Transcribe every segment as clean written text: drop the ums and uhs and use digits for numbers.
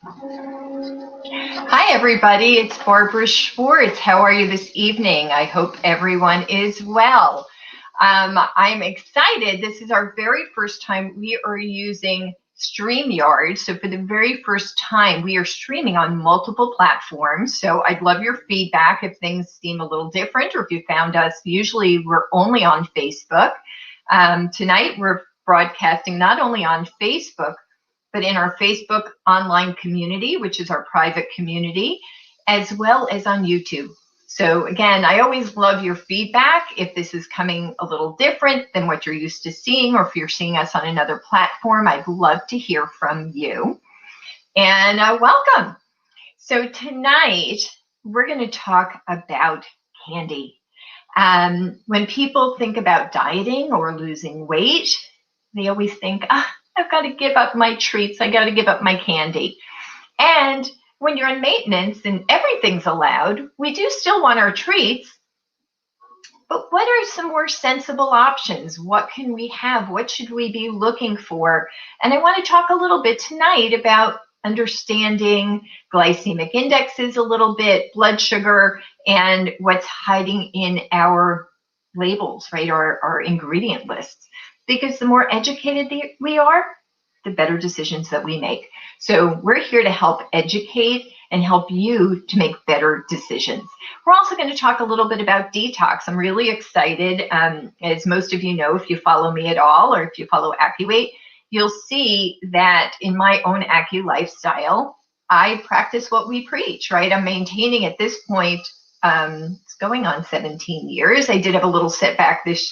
Hi, everybody. It's Barbara Schwartz. How are you this evening? I hope everyone is well. I'm excited. This is our very first time we are using StreamYard. So for the very first time, we are streaming on multiple platforms. So I'd love your feedback if things seem a little different or if you found us. Usually we're only on Facebook. Tonight we're broadcasting not only on Facebook, but in our Facebook online community, which is our private community, as well as on YouTube. So again, I always love your feedback. If this is coming a little different than what you're used to seeing, or if you're seeing us on another platform, I'd love to hear from you. And welcome. So tonight, we're going to talk about candy. When people think about dieting or losing weight, they always think, I've got to give up my treats. I got to give up my candy. And when you're in maintenance and everything's allowed, we do still want our treats. But what are some more sensible options? What can we have? What should we be looking for? And I want to talk a little bit tonight about understanding glycemic indexes a little bit, blood sugar, and what's hiding in our labels, right? Our ingredient lists. Because the more educated we are, the better decisions that we make. So we're here to help educate and help you to make better decisions. We're also going to talk a little bit about detox. I'm really excited. As most of you know, if you follow me at all, or if you follow AccuWeight, you'll see that in my own Accu lifestyle, I practice what we preach, right? I'm maintaining at this point, it's going on 17 years. I did have a little setback this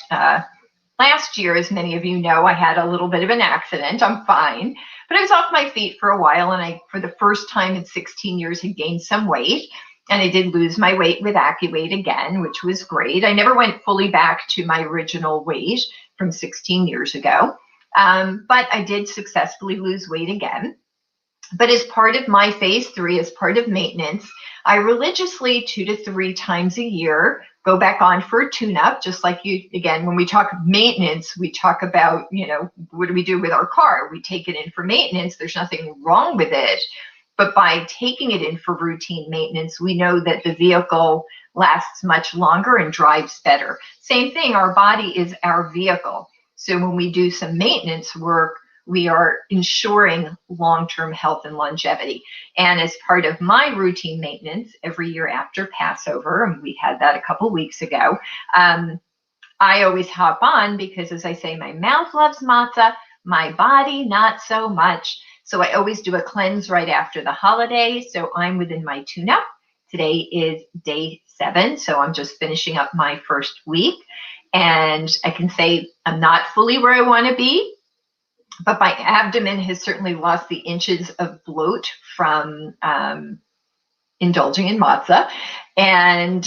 last year. As many of you know, I had a little bit of an accident. I'm fine, but I was off my feet for a while, and I, for the first time in 16 years, had gained some weight, and I did lose my weight with AccuWeight again, which was great. I never went fully back to my original weight from 16 years ago, but I did successfully lose weight again. But as part of my phase 3, as part of maintenance, I religiously 2 to 3 times a year go back on for a tune-up, just like you, again, when we talk maintenance, we talk about, what do we do with our car? We take it in for maintenance. There's nothing wrong with it. But by taking it in for routine maintenance, we know that the vehicle lasts much longer and drives better. Same thing, our body is our vehicle. So when we do some maintenance work, we are ensuring long-term health and longevity. And as part of my routine maintenance every year after Passover, and we had that a couple weeks ago, I always hop on because, as I say, my mouth loves matzah, my body not so much. So I always do a cleanse right after the holiday. So I'm within my tune-up. Today is day 7, so I'm just finishing up my first week. And I can say I'm not fully where I want to be, but my abdomen has certainly lost the inches of bloat from indulging in matzah. And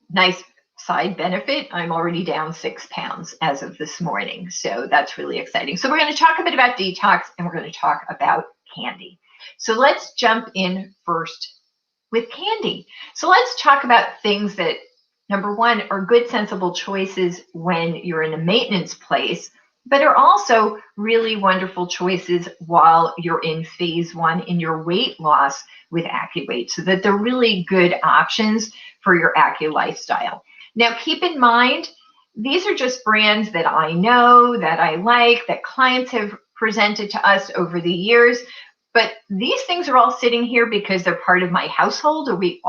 nice side benefit, I'm already down 6 pounds as of this morning. So that's really exciting. So we're going to talk a bit about detox, and we're going to talk about candy. So let's jump in first with candy. So let's talk about things that, number one, are good, sensible choices when you're in a maintenance place, but are also really wonderful choices while you're in phase 1 in your weight loss with AccuWeight, so that they're really good options for your Accu lifestyle. Now, keep in mind, these are just brands that I know, that I like, that clients have presented to us over the years, but these things are all sitting here because they're part of my household, or we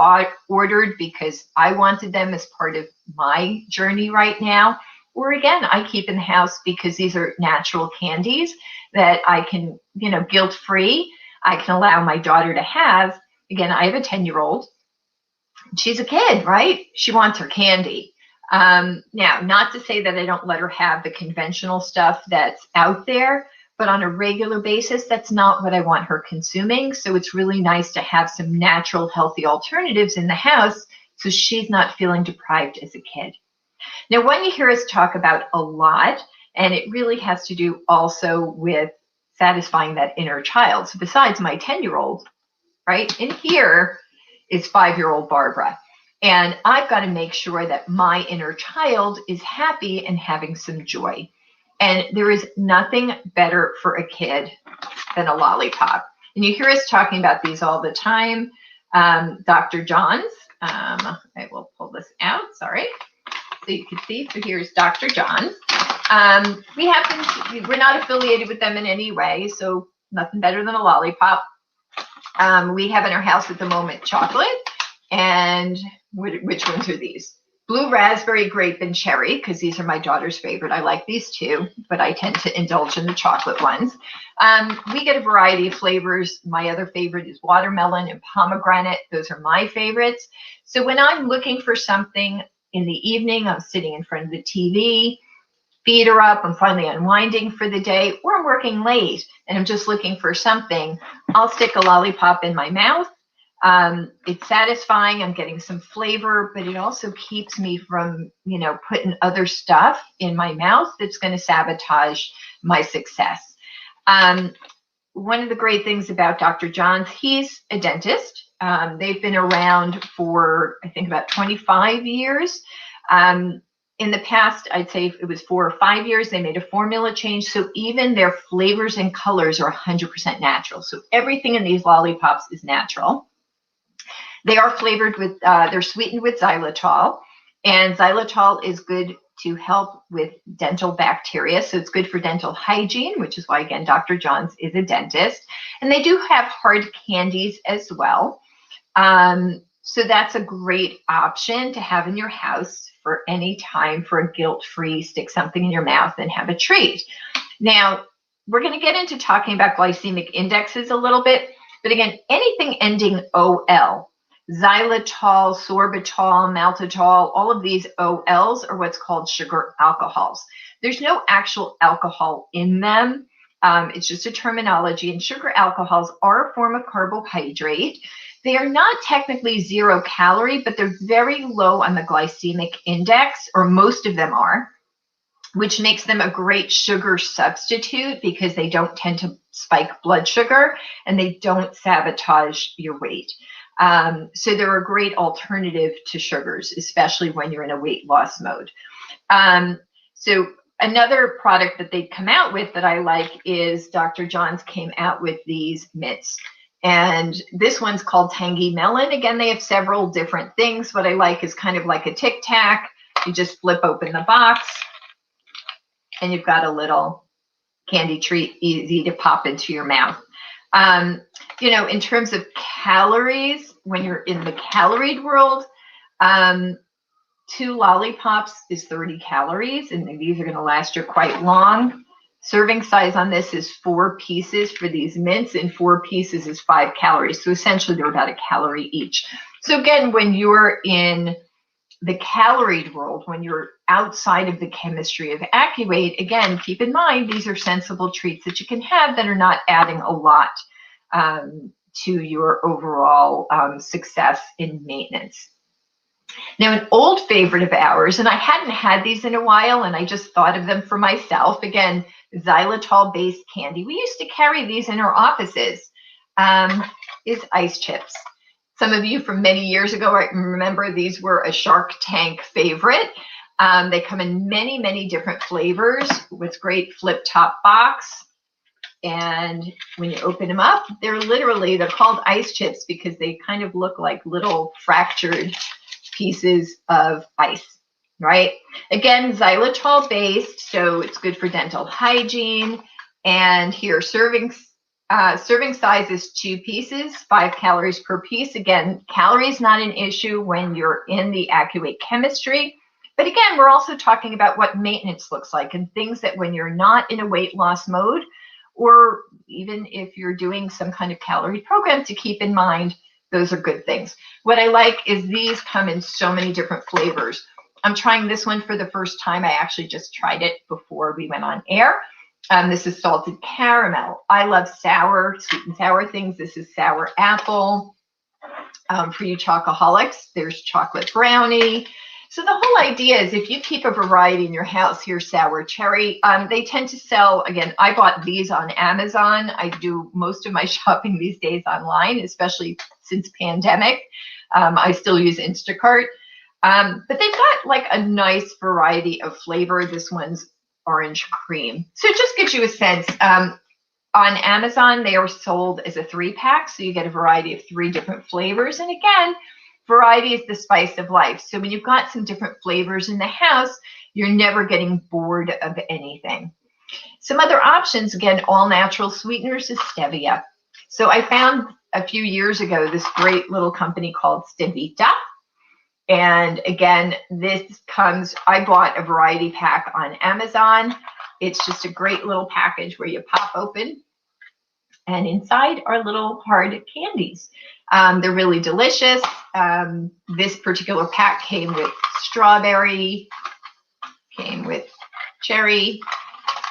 ordered because I wanted them as part of my journey right now. Or again, I keep in the house because these are natural candies that I can, guilt-free, I can allow my daughter to have. Again, I have a 10-year-old. She's a kid, right? She wants her candy. Now, not to say that I don't let her have the conventional stuff that's out there, but on a regular basis, that's not what I want her consuming. So it's really nice to have some natural, healthy alternatives in the house so she's not feeling deprived as a kid. Now, when you hear us talk about a lot, and it really has to do also with satisfying that inner child. So besides my 10-year-old, right, in here is 5-year-old Barbara. And I've got to make sure that my inner child is happy and having some joy. And there is nothing better for a kid than a lollipop. And you hear us talking about these all the time. Dr. John's. I will pull this out, sorry, so you can see. So here's Dr. John's. We're not affiliated with them in any way, so nothing better than a lollipop. We have in our house at the moment chocolate, and which ones are these? Blue raspberry, grape, and cherry, because these are my daughter's favorite. I like these too, but I tend to indulge in the chocolate ones. We get a variety of flavors. My other favorite is watermelon and pomegranate. Those are my favorites. So when I'm looking for something in the evening, I'm sitting in front of the TV, feet are up, I'm finally unwinding for the day, or I'm working late and I'm just looking for something, I'll stick a lollipop in my mouth. It's satisfying. I'm getting some flavor, but it also keeps me from, putting other stuff in my mouth that's going to sabotage my success. One of the great things about Dr. John's, he's a dentist. They've been around for, I think, about 25 years. In the past, I'd say it was 4 or 5 years, they made a formula change. So even their flavors and colors are 100% natural. So everything in these lollipops is natural. They are flavored with, they're sweetened with xylitol, and xylitol is good to help with dental bacteria. So it's good for dental hygiene, which is why, again, Dr. John's is a dentist. And they do have hard candies as well. So that's a great option to have in your house for any time, for a guilt-free, stick something in your mouth and have a treat. Now, we're going to get into talking about glycemic indexes a little bit, but again, anything ending OL, xylitol, sorbitol, maltitol, all of these OLs are what's called sugar alcohols. There's no actual alcohol in them. It's just a terminology, and sugar alcohols are a form of carbohydrate. They are not technically 0 calorie, but they're very low on the glycemic index, or most of them are, which makes them a great sugar substitute because they don't tend to spike blood sugar and they don't sabotage your weight. So they're a great alternative to sugars, especially when you're in a weight loss mode. So another product that they've come out with that I like is Dr. John's came out with these mints. And this one's called Tangy Melon. Again, they have several different things. What I like is kind of like a Tic Tac. You just flip open the box and you've got a little candy treat, easy to pop into your mouth. In terms of calories, when you're in the caloried world, 2 lollipops is 30 calories, and these are going to last you quite long. Serving size on this is 4 pieces for these mints, and 4 pieces is 5 calories. So essentially, they're about a calorie each. So again, when you're in the caloried world, when you're outside of the chemistry of AccuWeight, again, keep in mind, these are sensible treats that you can have that are not adding a lot to your overall success in maintenance. Now, an old favorite of ours, and I hadn't had these in a while, and I just thought of them for myself. Again, xylitol-based candy. We used to carry these in our offices, is ice chips. Some of you from many years ago, I remember these were a Shark Tank favorite. They come in many, many different flavors with great flip top box. And when you open them up, they're called ice chips because they kind of look like little fractured pieces of ice, right? Again, xylitol based, so it's good for dental hygiene. And here, serving size is 2 pieces, 5 calories per piece. Again, calories not an issue when you're in the AccuWeight chemistry. But again, we're also talking about what maintenance looks like and things that when you're not in a weight loss mode, or even if you're doing some kind of calorie program, to keep in mind, those are good things. What I like is these come in so many different flavors. I'm trying this one for the first time. I actually just tried it before we went on air. This is salted caramel. I love sweet and sour things. This is sour apple. For you chocoholics, there's chocolate brownie. So the whole idea is if you keep a variety in your house, here's sour cherry. They tend to sell, again, I bought these on Amazon. I do most of my shopping these days online, especially since pandemic. I still use Instacart. But they've got like a nice variety of flavor. This one's orange cream. So it just gives you a sense. On Amazon, they are sold as a 3-pack, so you get a variety of 3 different flavors. And again, variety is the spice of life. So when you've got some different flavors in the house, you're never getting bored of anything. Some other options, again, all natural sweeteners is stevia. So I found a few years ago this great little company called Stevita. And again, this comes, I bought a variety pack on Amazon. It's just a great little package where you pop open, and inside are little hard candies. They're really delicious. This particular pack came with strawberry, came with cherry,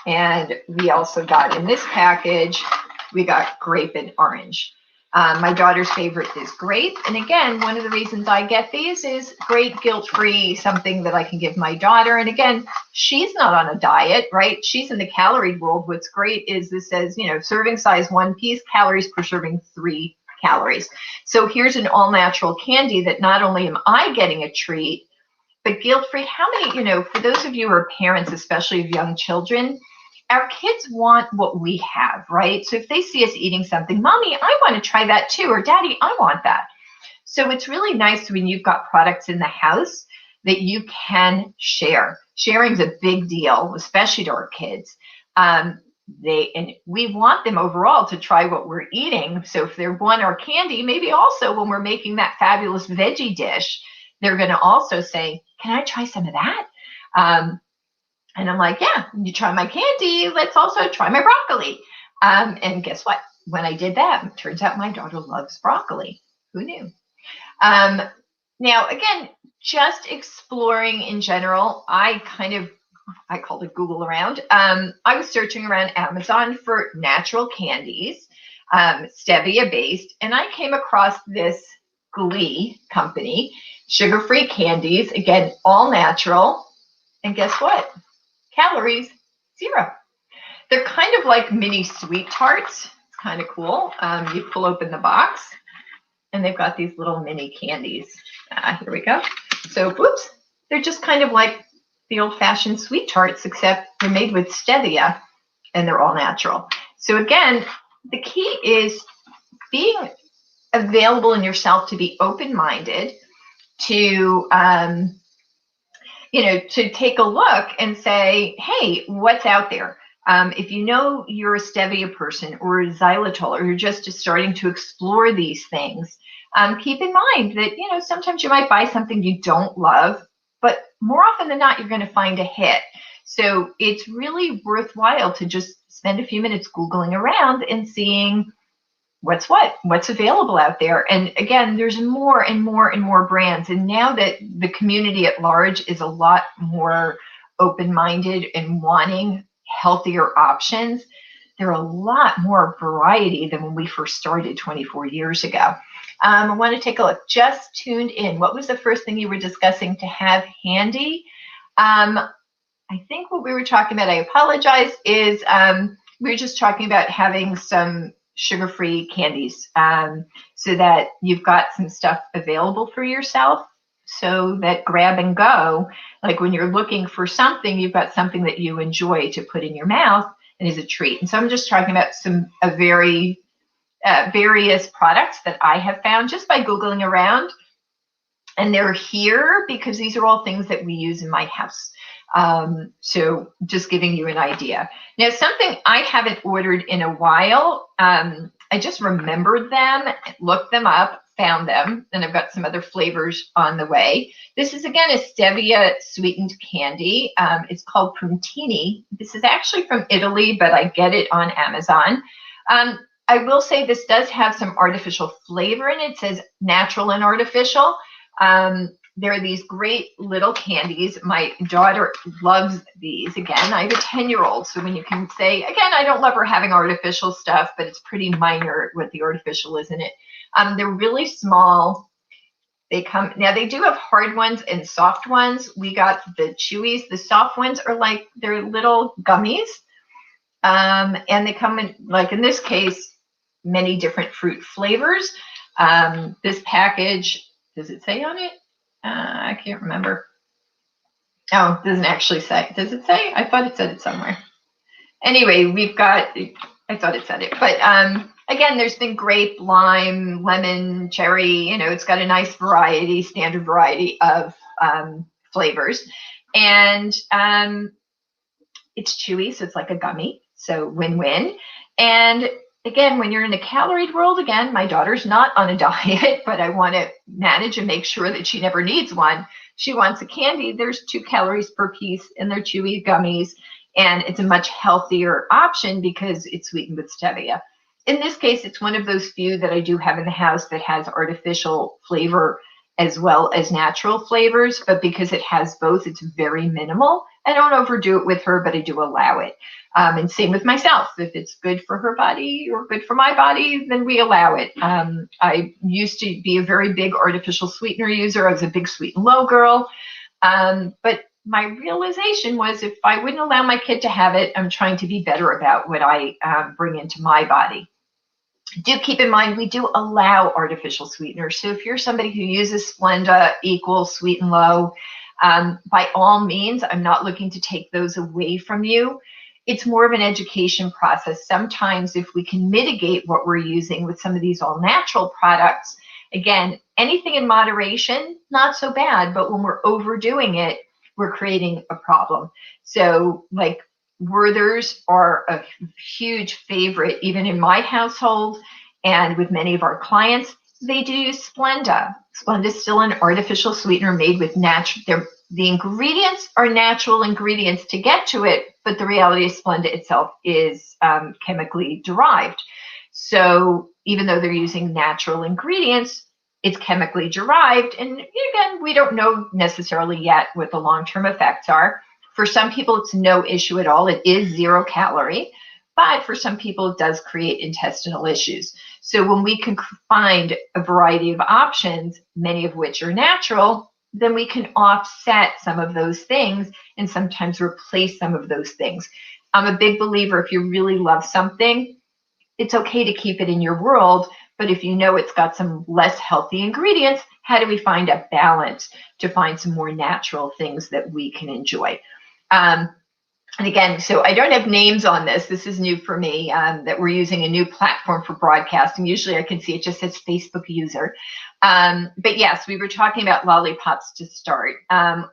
and we also got in this package, we got grape and orange. My daughter's favorite is grape. And again, one of the reasons I get these is great, guilt-free, something that I can give my daughter. And again, she's not on a diet, right? She's in the calorie world. What's great is this says, you know, serving size 1 piece, calories per serving 3 calories. So here's an all-natural candy that not only am I getting a treat, but guilt-free. How many, you know, for those of you who are parents, especially of young children, our kids want what we have, right? So if they see us eating something, Mommy, I want to try that too, or Daddy, I want that. So it's really nice when you've got products in the house that you can share. Sharing's a big deal, especially to our kids. And we want them overall to try what we're eating. So if they want our candy, maybe also when we're making that fabulous veggie dish, they're going to also say, can I try some of that? And I'm like, yeah, you try my candy, let's also try my broccoli. And guess what? When I did that, it turns out my daughter loves broccoli. Who knew? Now, again, just exploring in general, I called it Google around. I was searching around Amazon for natural candies, stevia based, and I came across this Glee company, sugar-free candies, again, all natural. And guess what? Calories, 0. They're kind of like mini sweet tarts. It's kind of cool. You pull open the box, and they've got these little mini candies. Here we go. So, whoops, they're just kind of like the old-fashioned sweet tarts, except they're made with stevia, and they're all natural. So again, the key is being available in yourself to be open-minded, to to take a look and say, hey, what's out there? If you know you're a stevia person or a xylitol, or you're just starting to explore these things, keep in mind that, sometimes you might buy something you don't love, but more often than not, you're going to find a hit. So it's really worthwhile to just spend a few minutes Googling around and seeing what's available out there. And again, there's more and more and more brands. And now that the community at large is a lot more open-minded and wanting healthier options, there are a lot more variety than when we first started 24 years ago. I want to take a look. Just tuned in. What was the first thing you were discussing to have handy? I think what we were talking about, I apologize, is we were just talking about having some sugar-free candies, so that you've got some stuff available for yourself, so that grab and go, like when you're looking for something, you've got something that you enjoy to put in your mouth and is a treat. And so I'm just talking about some very various products that I have found just by Googling around. And they're here because these are all things that we use in my house. So just giving you an idea. Now, something I haven't ordered in a while, I just remembered them, looked them up, found them, and I've got some other flavors on the way. This is, again, a stevia sweetened candy. It's called Pruntini. This is actually from Italy, but I get it on Amazon. I will say this does have some artificial flavor in it. It says natural and artificial. There are these great little candies. My daughter loves these. Again, I have a 10-year-old, so when you can say, again, I don't love her having artificial stuff, but it's pretty minor what the artificial is in it. They're really small. They do have hard ones and soft ones. We got the chewies. The soft ones are like, they're little gummies. And they come in, like in this case, many different fruit flavors. This package, does it say on it? I can't remember. Oh, it doesn't actually say. Does it say? I thought it said it somewhere. Anyway, we've got I thought it said it. But again, there's been grape, lime, lemon, cherry. It's got a nice variety, standard variety of flavors. And it's chewy, so it's like a gummy. So win-win. And again, when you're in the calorie world, again, my daughter's not on a diet, but I want to manage and make sure that she never needs one. She wants a candy. There's 2 calories per piece, and they're chewy gummies. And it's a much healthier option because it's sweetened with stevia. In this case, it's one of those few that I do have in the house that has artificial flavor as well as natural flavors, but because it has both, it's very minimal. I don't overdo it with her, but I do allow it. And same with myself. If it's good for her body or good for my body, then we allow it. I used to be a very big artificial sweetener user. I was a big sweet and low girl. But my realization was if I wouldn't allow my kid to have it, I'm trying to be better about what I bring into my body. Do keep in mind, we do allow artificial sweeteners. So if you're somebody who uses Splenda, Equal, Sweet and Low, by all means, I'm not looking to take those away from you. It's more of an education process. Sometimes if we can mitigate what we're using with some of these all natural products, again, anything in moderation, not so bad, but when we're overdoing it, we're creating a problem. So like Werther's are a huge favorite, even in my household and with many of our clients. They do use Splenda. Splenda is still an artificial sweetener made with natural. The ingredients are natural ingredients to get to it, but the reality is Splenda itself is chemically derived. So even though they're using natural ingredients, it's chemically derived. And again, we don't know necessarily yet what the long-term effects are. For some people, it's no issue at all. It is 0 calorie, but for some people, it does create intestinal issues. So when we can find a variety of options, many of which are natural, then we can offset some of those things and sometimes replace some of those things. I'm a big believer, if you really love something, it's okay to keep it in your world. But if you know it's got some less healthy ingredients, how do we find a balance to find some more natural things that we can enjoy? And again, so I don't have names on this. This is new for me, that we're using a new platform for broadcasting. Usually I can see it just says Facebook user. But yes, we were talking about lollipops to start.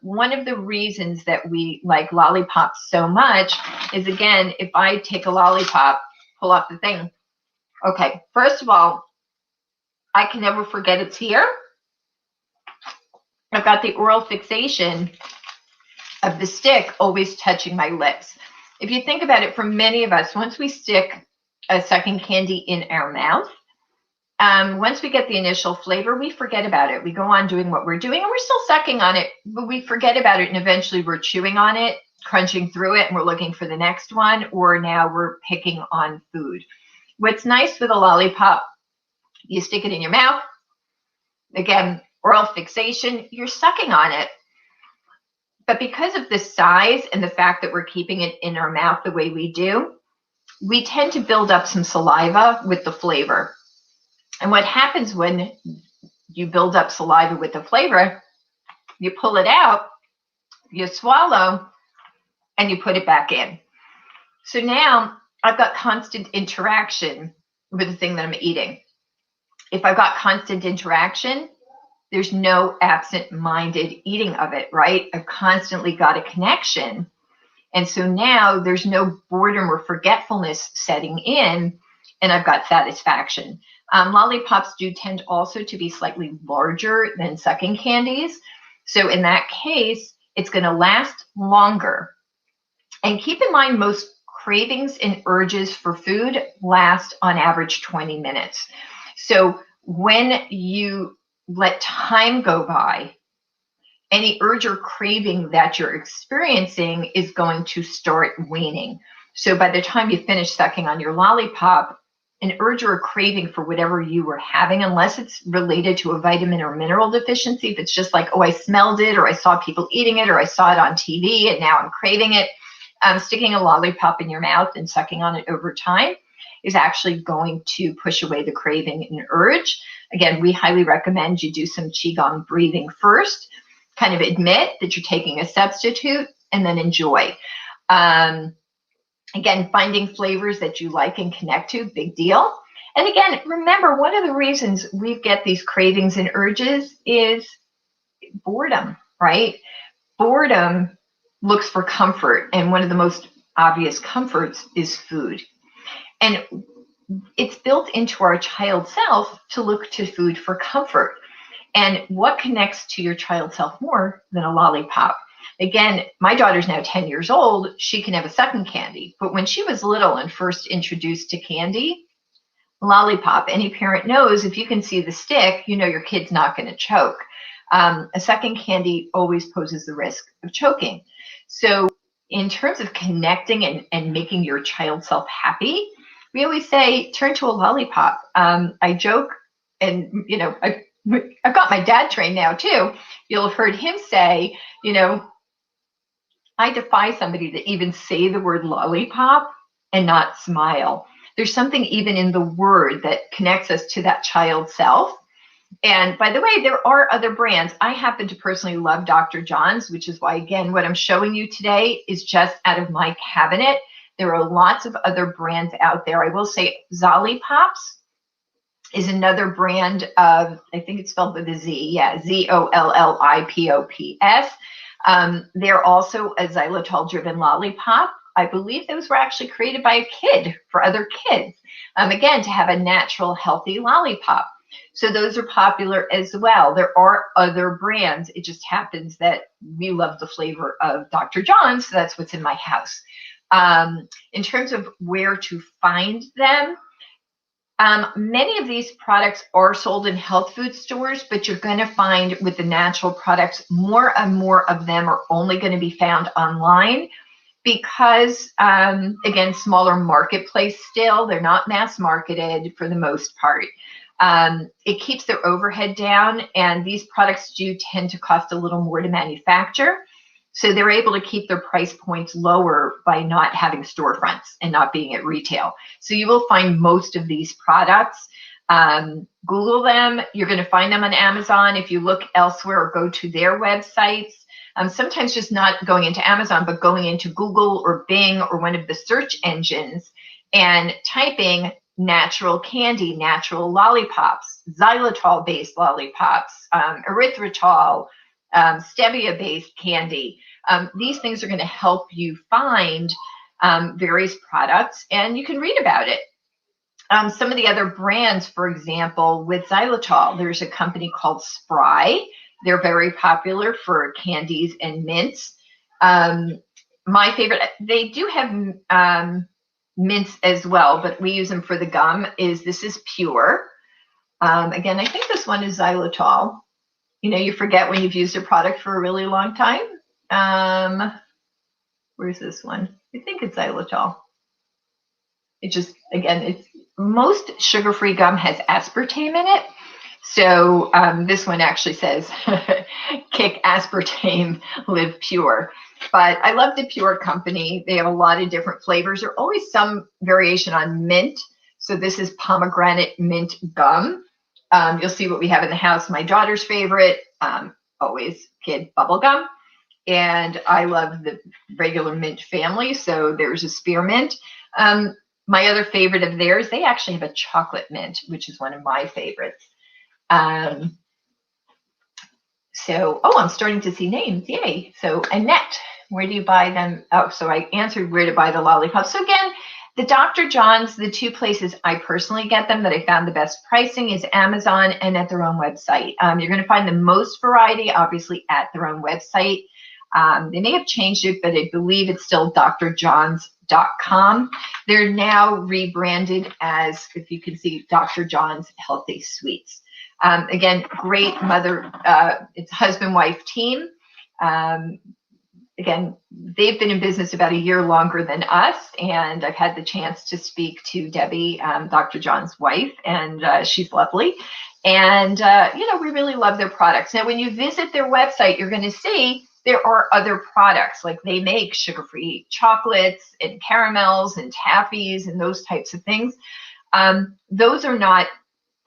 One of the reasons that we like lollipops so much is, again, if I take a lollipop, pull off the thing. Okay, first of all, I can never forget it's here. I've got the oral fixation of the stick always touching my lips. If you think about it, for many of us, once we stick a sucking candy in our mouth, once we get the initial flavor, we forget about it. We go on doing what we're doing, and we're still sucking on it, but we forget about it, and eventually we're chewing on it, crunching through it, and we're looking for the next one, or now we're picking on food. What's nice with a lollipop, you stick it in your mouth. Again, oral fixation, you're sucking on it. But because of the size and the fact that we're keeping it in our mouth the way we do, we tend to build up some saliva with the flavor. And what happens when you build up saliva with the flavor, you pull it out, you swallow, and you put it back in. So now I've got constant interaction with the thing that I'm eating. If I've got constant interaction, there's no absent-minded eating of it, right? I've constantly got a connection. And so now there's no boredom or forgetfulness setting in, and I've got satisfaction. Lollipops do tend also to be slightly larger than sucking candies. So in that case, it's going to last longer. And keep in mind, most cravings and urges for food last on average 20 minutes. So when you let time go by, any urge or craving that you're experiencing is going to start waning. So by the time you finish sucking on your lollipop, an urge or a craving for whatever you were having, unless it's related to a vitamin or mineral deficiency, if it's just like, oh, I smelled it, or I saw people eating it, or I saw it on TV and now I'm craving it, sticking a lollipop in your mouth and sucking on it over time is actually going to push away the craving and urge. Again, we highly recommend you do some Qigong breathing first, kind of admit that you're taking a substitute, and then enjoy. Again, finding flavors that you like and connect to, big deal. And again, remember, one of the reasons we get these cravings and urges is boredom, right? Boredom looks for comfort, and one of the most obvious comforts is food. And it's built into our child self to look to food for comfort. And what connects to your child self more than a lollipop? Again, my daughter's now 10 years old. She can have a second candy. But when she was little and first introduced to candy, lollipop, any parent knows if you can see the stick, you know your kid's not going to choke. A second candy always poses the risk of choking. So in terms of connecting and making your child self happy, we always say, turn to a lollipop. I joke, and, you know, I've got my dad trained now too. You'll have heard him say, you know, I defy somebody to even say the word lollipop and not smile. There's something even in the word that connects us to that child self. And by the way, there are other brands. I happen to personally love Dr. John's, which is why, again, what I'm showing you today is just out of my cabinet. There are lots of other brands out there. I will say Zollipops is another brand of, I think it's spelled with a Z. Yeah, Zollipops. They're also a xylitol-driven lollipop. I believe those were actually created by a kid for other kids, again, to have a natural, healthy lollipop. So those are popular as well. There are other brands. It just happens that we love the flavor of Dr. John's, so that's what's in my house. In terms of where to find them, many of these products are sold in health food stores, but you're going to find with the natural products, more and more of them are only going to be found online because, again, smaller marketplace still. They're not mass marketed for the most part. It keeps their overhead down, and these products do tend to cost a little more to manufacture. So they're able to keep their price points lower by not having storefronts and not being at retail. So you will find most of these products. Google them. You're going to find them on Amazon. If you look elsewhere or go to their websites, sometimes just not going into Amazon, but going into Google or Bing or one of the search engines and typing natural candy, natural lollipops, xylitol-based lollipops, erythritol, stevia-based candy. These things are going to help you find various products, and you can read about it. Some of the other brands, for example, with xylitol, there's a company called Spry. They're very popular for candies and mints. My favorite, they do have mints as well, but we use them for the gum, this is Pure. Again, I think this one is xylitol. You know, you forget when you've used a product for a really long time. Where's this one? I think it's xylitol. It just, again, it's most sugar-free gum has aspartame in it. So this one actually says, kick aspartame, live pure. But I love the Pure company. They have a lot of different flavors. There's always some variation on mint. So this is pomegranate mint gum. You'll see what we have in the house. My daughter's favorite, always kid bubble gum. And I love the regular mint family. So there's a spearmint. My other favorite of theirs, they actually have a chocolate mint, which is one of my favorites. I'm starting to see names. Yay. So Annette, where do you buy them? Oh, so I answered where to buy the lollipops. So again, the Dr. John's, the two places I personally get them that I found the best pricing is Amazon and at their own website. You're going to find the most variety, obviously, at their own website. They may have changed it, but I believe it's still drjohns.com. They're now rebranded as, if you can see, Dr. John's Healthy Sweets. Again, great mother, it's husband-wife team. Again, they've been in business about a year longer than us, and I've had the chance to speak to Debbie, Dr. John's wife, and she's lovely. And, we really love their products. Now, when you visit their website, you're going to see there are other products, like they make sugar-free chocolates and caramels and taffies and those types of things. Those are not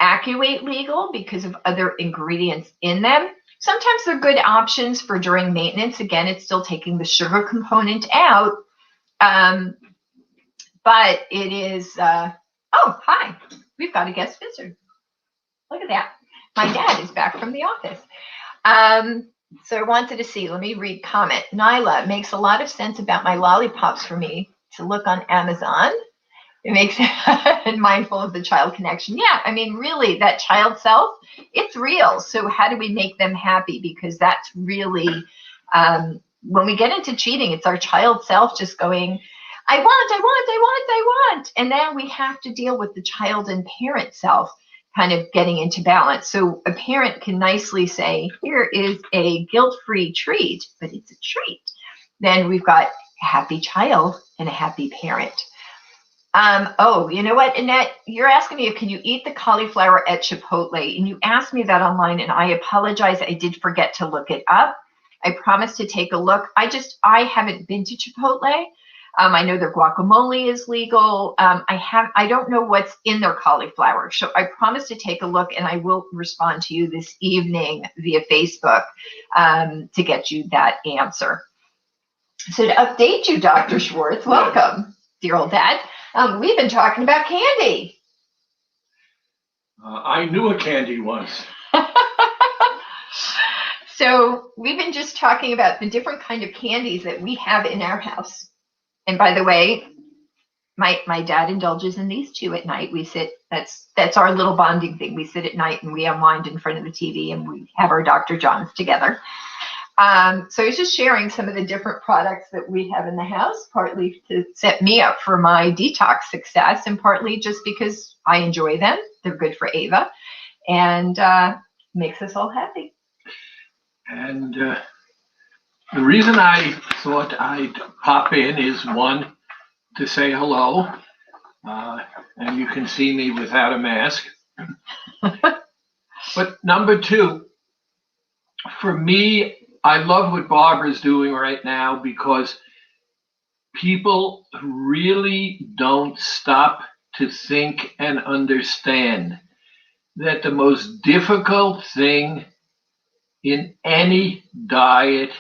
AccuWeight legal because of other ingredients in them. Sometimes they're good options for during maintenance. Again, it's still taking the sugar component out. but it is, oh, hi, we've got a guest visitor. Look at that. My dad is back from the office. So I wanted to see, let me read comment. Nyla, makes a lot of sense about my lollipops for me to look on Amazon. It makes it mindful of the child connection. Yeah, I mean, really, that child self, it's real. So how do we make them happy? Because that's really, when we get into cheating, it's our child self just going, I want. And then we have to deal with the child and parent self kind of getting into balance. So a parent can nicely say, here is a guilt-free treat, but it's a treat. Then we've got a happy child and a happy parent. Oh, you know what, Annette, you're asking me, can you eat the cauliflower at Chipotle? And you asked me that online, and I apologize. I did forget to look it up. I promised to take a look. I haven't been to Chipotle. I know their guacamole is legal. I don't know what's in their cauliflower. So I promise to take a look, and I will respond to you this evening via Facebook to get you that answer. So to update you, Dr. Schwartz, welcome, dear old dad. We've been talking about candy. I knew a candy once. So we've been just talking about the different kind of candies that we have in our house. And by the way, my dad indulges in these too at night. We sit, that's our little bonding thing. We sit at night and we unwind in front of the TV and we have our Dr. Johns together. So I was just sharing some of the different products that we have in the house, partly to set me up for my detox success and partly just because I enjoy them. They're good for Ava and makes us all happy. And the reason I thought I'd pop in is, one, to say hello. And you can see me without a mask. But number two, for me, I love what Barbara's doing right now because people really don't stop to think and understand that the most difficult thing in any diet,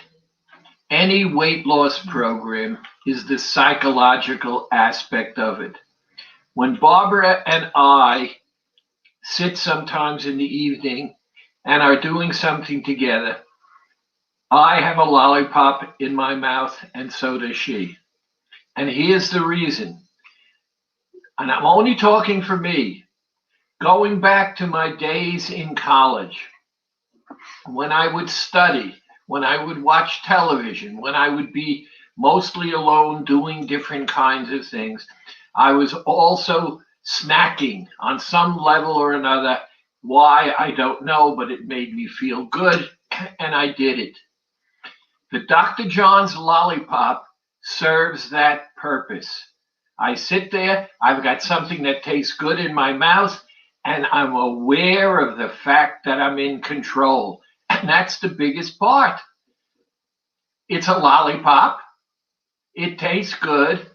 any weight loss program, is the psychological aspect of it. When Barbara and I sit sometimes in the evening and are doing something together, I have a lollipop in my mouth, and so does she. And here's the reason. And I'm only talking for me. Going back to my days in college, when I would study, when I would watch television, when I would be mostly alone doing different kinds of things, I was also snacking on some level or another. Why, I don't know, but it made me feel good, and I did it. The Dr. John's lollipop serves that purpose. I sit there, I've got something that tastes good in my mouth, and I'm aware of the fact that I'm in control. And that's the biggest part. It's a lollipop. It tastes good.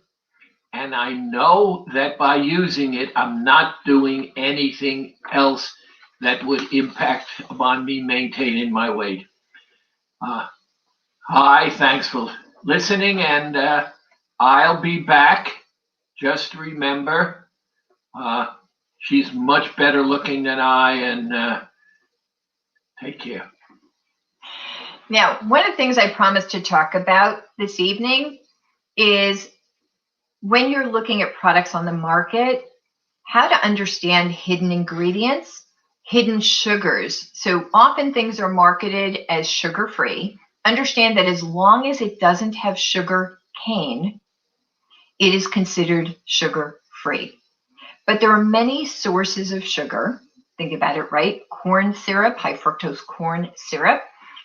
And I know that by using it, I'm not doing anything else that would impact upon me maintaining my weight. Hi, thanks for listening, and I'll be back. Just remember, she's much better looking than I, and take care. Now, one of the things I promised to talk about this evening is when you're looking at products on the market, how to understand hidden ingredients, hidden sugars. So often things are marketed as sugar-free. Understand that as long as it doesn't have sugar cane, it is considered sugar-free. But there are many sources of sugar. Think about it, right? Corn syrup, high fructose corn syrup.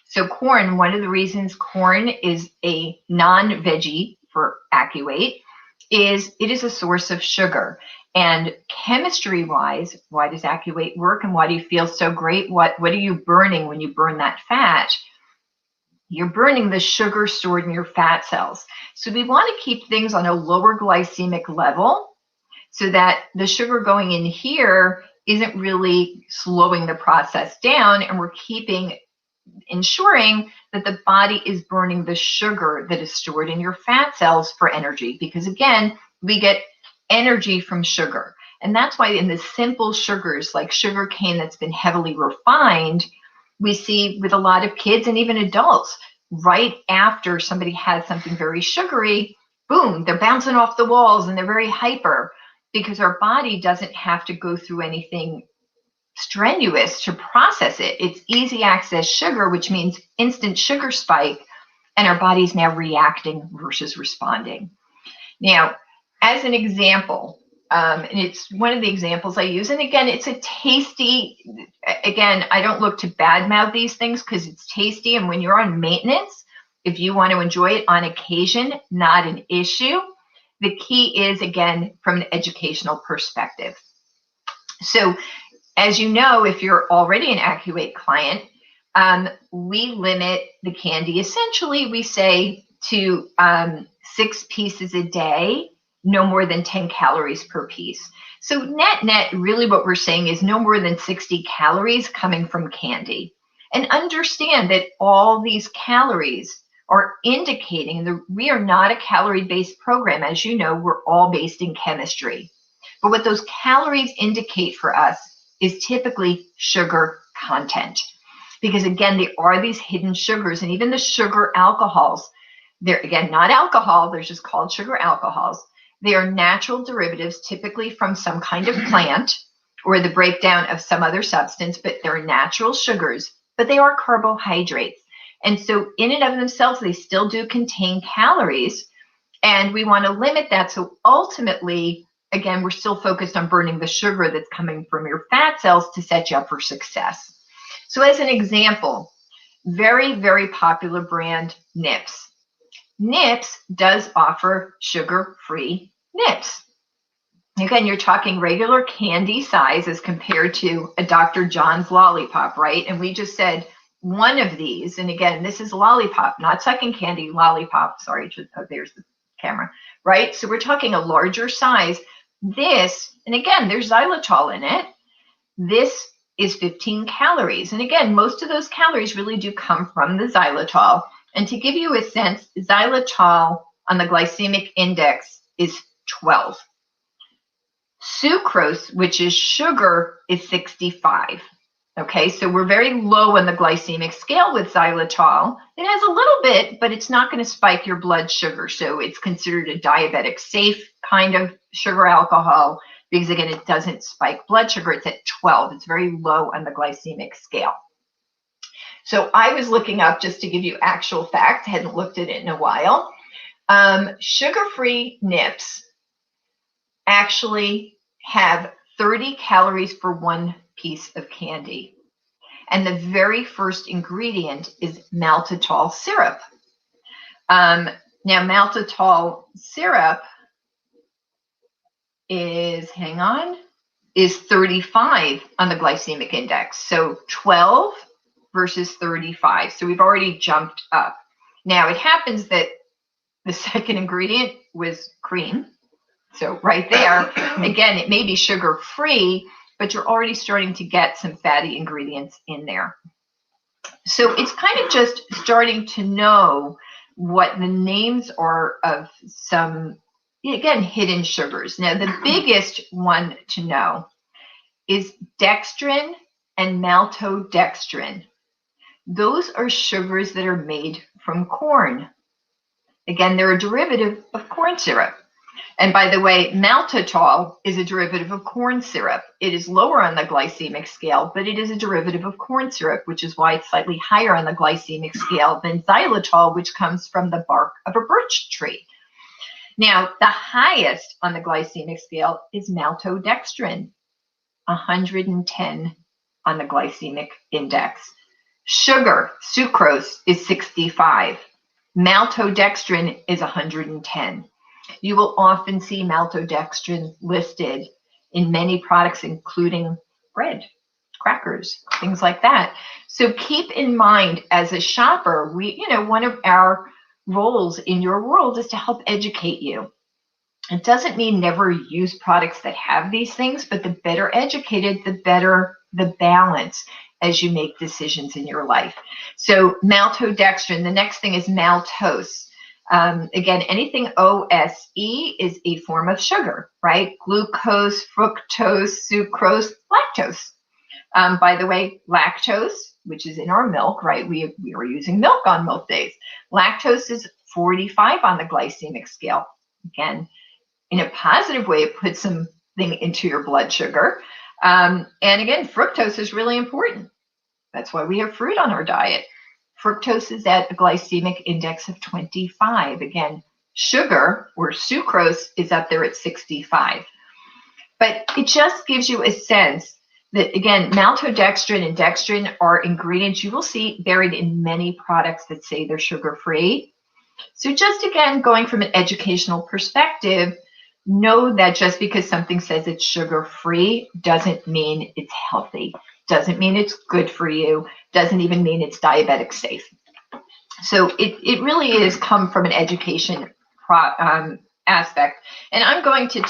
So corn, one of the reasons corn is a non-veggie for AccuWeight is it is a source of sugar. And chemistry-wise, why does AccuWeight work and why do you feel so great? What are you burning when you burn that fat? You're burning the sugar stored in your fat cells. So we want to keep things on a lower glycemic level so that the sugar going in here isn't really slowing the process down, and we're ensuring that the body is burning the sugar that is stored in your fat cells for energy. Because again, we get energy from sugar. And that's why in the simple sugars like sugar cane that's been heavily refined, we see with a lot of kids and even adults, right after somebody has something very sugary, boom, they're bouncing off the walls and they're very hyper because our body doesn't have to go through anything strenuous to process it. It's easy access sugar, which means instant sugar spike, and our body's now reacting versus responding. Now, as an example, and it's one of the examples I use, and again, it's a tasty, again, I don't look to badmouth these things because it's tasty, and when you're on maintenance, if you want to enjoy it on occasion, not an issue. The key is, again, from an educational perspective. So, as you know, if you're already an AccuWeight client, we limit the candy. Essentially, we say to 6 pieces a day, no more than 10 calories per piece. So net, really what we're saying is no more than 60 calories coming from candy. And understand that all these calories are indicating that we are not a calorie-based program. As you know, we're all based in chemistry. But what those calories indicate for us is typically sugar content. Because again, there are these hidden sugars, and even the sugar alcohols, they're again not alcohol, they're just called sugar alcohols. They are natural derivatives, typically from some kind of plant or the breakdown of some other substance, but they're natural sugars, but they are carbohydrates. And so in and of themselves, they still do contain calories, and we want to limit that. So ultimately, again, we're still focused on burning the sugar that's coming from your fat cells to set you up for success. So as an example, very, very popular brand, Nips. Nips does offer sugar-free Nips. Again, you're talking regular candy size as compared to a Dr. John's lollipop, right? And we just said one of these, and again, this is lollipop, not sucking candy, lollipop. Sorry, oh, there's the camera, right? So we're talking a larger size. This, and again, there's xylitol in it. This is 15 calories. And again, most of those calories really do come from the xylitol. And to give you a sense, xylitol on the glycemic index is 12. Sucrose, which is sugar, is 65. Okay, so we're very low on the glycemic scale with xylitol. It has a little bit, but it's not going to spike your blood sugar. So it's considered a diabetic safe kind of sugar alcohol because, again, it doesn't spike blood sugar. It's at 12. It's very low on the glycemic scale. So I was looking up just to give you actual facts. I hadn't looked at it in a while. Sugar-free Nips actually have 30 calories for 1 piece of candy. And the very first ingredient is maltitol syrup. Now, maltitol syrup is, is 35 on the glycemic index. So 12 versus 35. So we've already jumped up. Now, it happens that the second ingredient was cream. So right there, again, it may be sugar-free, but you're already starting to get some fatty ingredients in there. So it's kind of just starting to know what the names are of some, again, hidden sugars. Now, the biggest one to know is dextrin and maltodextrin. Those are sugars that are made from corn. Again, they're a derivative of corn syrup. And by the way, maltitol is a derivative of corn syrup. It is lower on the glycemic scale, but it is a derivative of corn syrup, which is why it's slightly higher on the glycemic scale than xylitol, which comes from the bark of a birch tree. Now, the highest on the glycemic scale is maltodextrin, 110 on the glycemic index. Sugar, sucrose, is 65. Maltodextrin is 110. You will often see maltodextrin listed in many products, including bread, crackers, things like that. So keep in mind, as a shopper, one of our roles in your world is to help educate you. It doesn't mean never use products that have these things, but the better educated, the better the balance as you make decisions in your life. So maltodextrin, the next thing is maltose. Again, anything OSE is a form of sugar, right? Glucose, fructose, sucrose, lactose. By the way, lactose, which is in our milk, right? We are using milk on milk days. Lactose is 45 on the glycemic scale. Again, in a positive way, it puts something into your blood sugar. And again, fructose is really important. That's why we have fruit on our diet. Fructose is at a glycemic index of 25. Again, sugar or sucrose is up there at 65. But it just gives you a sense that, again, maltodextrin and dextrin are ingredients you will see buried in many products that say they're sugar-free. So just, again, going from an educational perspective, know that just because something says it's sugar-free doesn't mean it's healthy, doesn't mean it's good for you, doesn't even mean it's diabetic safe. So it really is come from an education aspect. And I'm going to,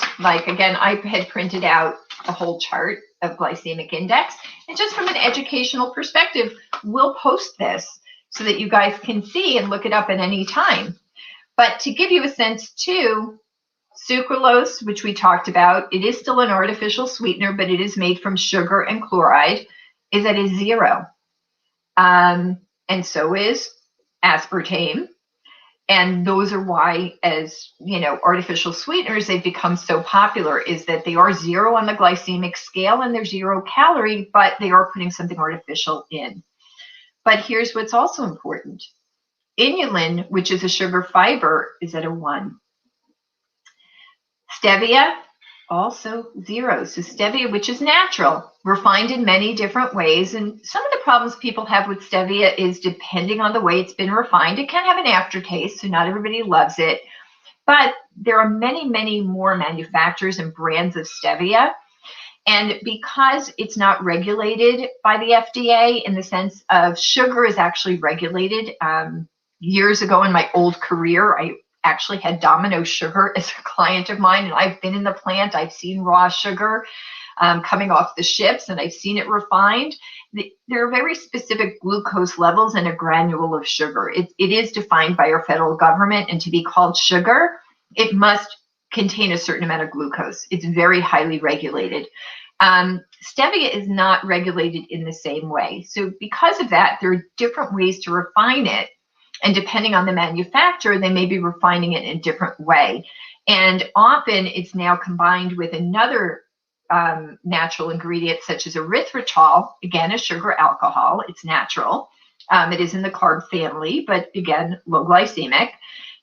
again, I had printed out a whole chart of glycemic index. And just from an educational perspective, we'll post this so that you guys can see and look it up at any time. But to give you a sense too, sucralose, which we talked about, it is still an artificial sweetener, but it is made from sugar and chloride, is at a 0. And so is aspartame. And those are why, as you know, artificial sweeteners, they've become so popular, is that they are 0 on the glycemic scale and they're 0 calorie, but they are putting something artificial in. But here's what's also important. Inulin, which is a sugar fiber, is at a 1. Stevia, also 0. So stevia, which is natural, refined in many different ways. And some of the problems people have with stevia is, depending on the way it's been refined, it can have an aftertaste, so not everybody loves it. But there are many, many more manufacturers and brands of stevia. And because it's not regulated by the FDA, in the sense of sugar is actually regulated. Years ago in my old career, I actually had Domino Sugar as a client of mine, and I've been in the plant. I've seen raw sugar coming off the ships, and I've seen it refined. There are very specific glucose levels in a granule of sugar. It is defined by our federal government, and to be called sugar, it must contain a certain amount of glucose. It's very highly regulated. Stevia is not regulated in the same way. So because of that, there are different ways to refine it. And depending on the manufacturer, they may be refining it in a different way. And often it's now combined with another natural ingredient, such as erythritol, again, a sugar alcohol. It's natural. It is in the carb family, but again, low glycemic.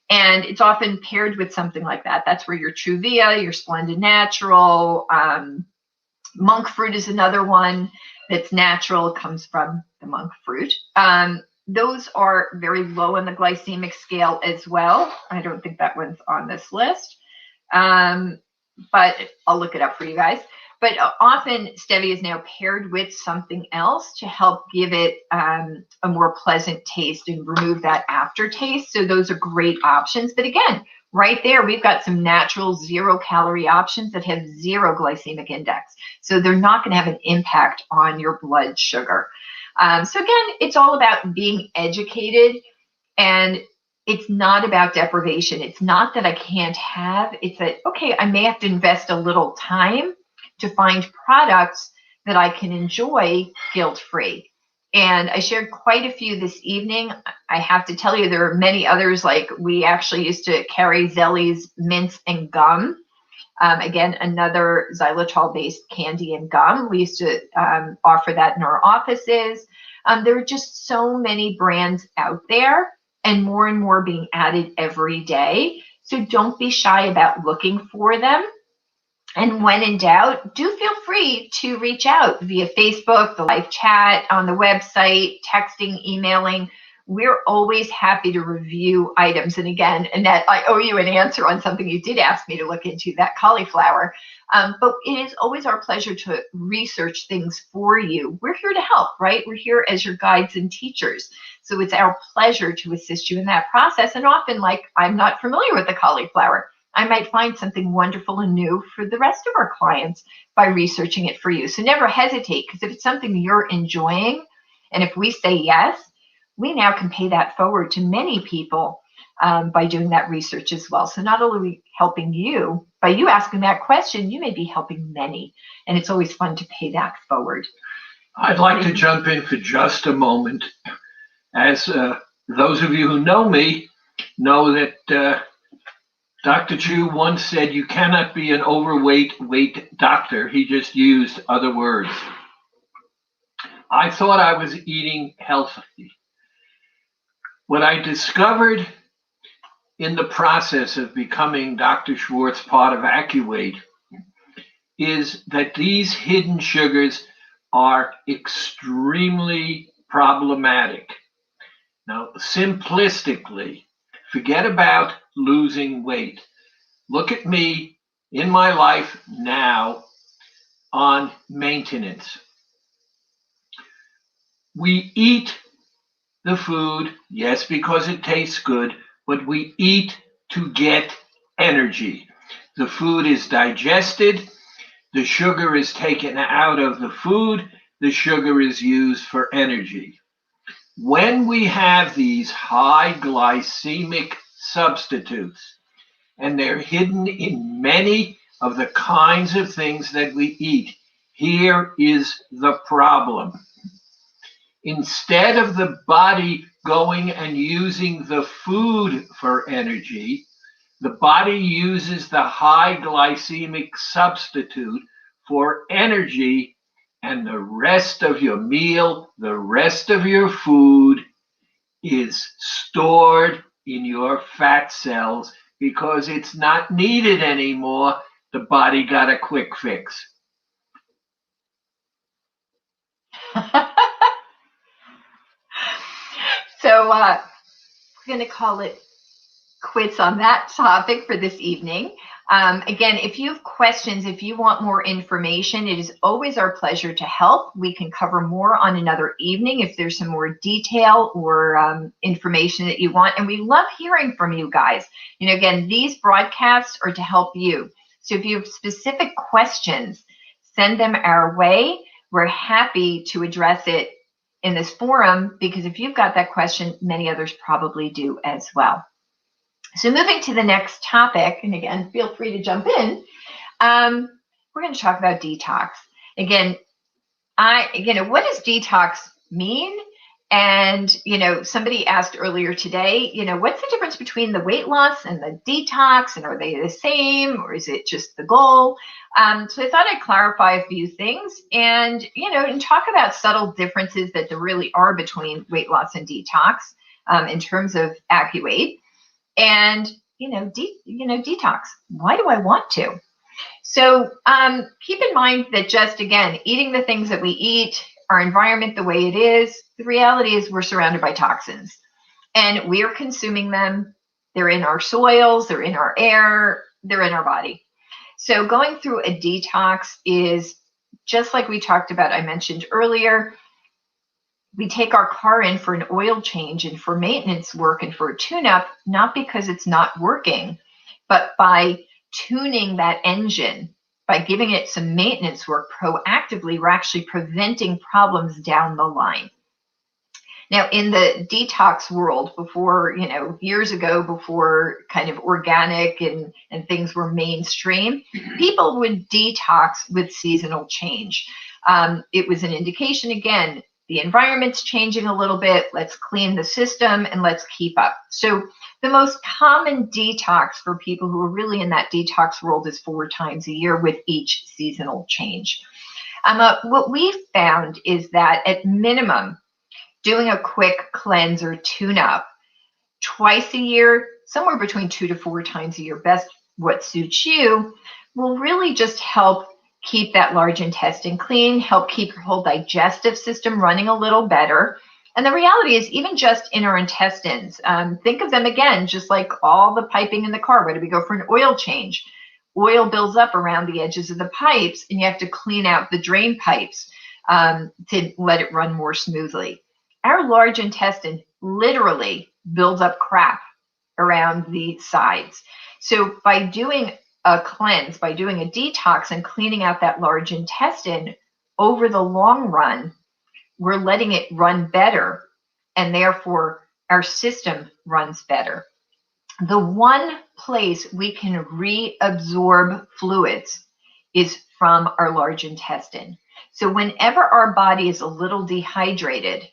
And it's often paired with something like that. That's where your Truvia, your Splenda Natural, monk fruit is another one that's natural. It comes from the monk fruit. Those are very low on the glycemic scale as well. I don't think that one's on this list, but I'll look it up for you guys. But often stevia is now paired with something else to help give it a more pleasant taste and remove that aftertaste. So those are great options. But again, right there, we've got some natural 0 calorie options that have 0 glycemic index. So they're not going to have an impact on your blood sugar. So again, it's all about being educated, and it's not about deprivation. It's not that I can't have, it's that, okay, I may have to invest a little time to find products that I can enjoy guilt-free. And I shared quite a few this evening. I have to tell you, there are many others. Like, we actually used to carry Zelly's mints and gum. Again, another xylitol-based candy and gum. We used to offer that in our offices. There are just so many brands out there, and more being added every day. So don't be shy about looking for them. And when in doubt, do feel free to reach out via Facebook, the live chat, on the website, texting, emailing. We're always happy to review items. And again, Annette, I owe you an answer on something you did ask me to look into, that cauliflower. But it is always our pleasure to research things for you. We're here to help, right? We're here as your guides and teachers. So it's our pleasure to assist you in that process. And often, like, I'm not familiar with the cauliflower, I might find something wonderful and new for the rest of our clients by researching it for you. So never hesitate, because if it's something you're enjoying, and if we say yes, we now can pay that forward to many people by doing that research as well. So not only are we helping you, by you asking that question, you may be helping many. And it's always fun to pay that forward. I'd like to jump in for just a moment. As those of you who know me know that Dr. Chu once said, you cannot be an overweight weight doctor. He just used other words. I thought I was eating healthy. What I discovered in the process of becoming Dr. Schwartz part of AccuWeight is that these hidden sugars are extremely problematic. Now, simplistically, forget about losing weight. Look at me in my life now on maintenance. We eat the food, yes, because it tastes good, but we eat to get energy. The food is digested, the sugar is taken out of the food, the sugar is used for energy. When we have these high glycemic substitutes, and they're hidden in many of the kinds of things that we eat, here is the problem. Instead of the body going and using the food for energy, the body uses the high glycemic substitute for energy, and the rest of your meal, the rest of your food is stored in your fat cells because it's not needed anymore. The body got a quick fix. So we're going to call it quits on that topic for this evening. Again, if you have questions, if you want more information, it is always our pleasure to help. We can cover more on another evening if there's some more detail or information that you want. And we love hearing from you guys. You know, again, these broadcasts are to help you. So if you have specific questions, send them our way. We're happy to address it in this forum, because if you've got that question, many others probably do as well. So moving to the next topic, and again, feel free to jump in. We're going to talk about detox. Again, what does detox mean? And, somebody asked earlier today, what's the difference between the weight loss and the detox? And are they the same, or is it just the goal? So I thought I'd clarify a few things and, and talk about subtle differences that there really are between weight loss and detox in terms of AccuWeight. And, detox. Why do I want to? So keep in mind that just, again, eating the things that we eat, our environment the way it is, the reality is we're surrounded by toxins. And we are consuming them. They're in our soils, they're in our air, they're in our body. So going through a detox is just like we talked about, I mentioned earlier. We take our car in for an oil change and for maintenance work and for a tune-up, not because it's not working, but by tuning that engine, by giving it some maintenance work proactively, we're actually preventing problems down the line. Now, in the detox world, before, years ago, before kind of organic and things were mainstream, people would detox with seasonal change. It was an indication, again, the environment's changing a little bit. Let's clean the system and let's keep up. So the most common detox for people who are really in that detox world is 4 times a year with each seasonal change. What we found is that at minimum, doing a quick cleanse or tune-up twice a year, somewhere between 2 to 4 times a year, best what suits you, will really just help keep that large intestine clean, help keep your whole digestive system running a little better. And the reality is, even just in our intestines, think of them again, just like all the piping in the car. Where do we go for an oil change? Oil builds up around the edges of the pipes, and you have to clean out the drain pipes to let it run more smoothly. Our large intestine literally builds up crap around the sides. So by doing a cleanse, by doing a detox and cleaning out that large intestine, over the long run, we're letting it run better, and therefore our system runs better. The one place we can reabsorb fluids is from our large intestine. So whenever our body is a little dehydrated,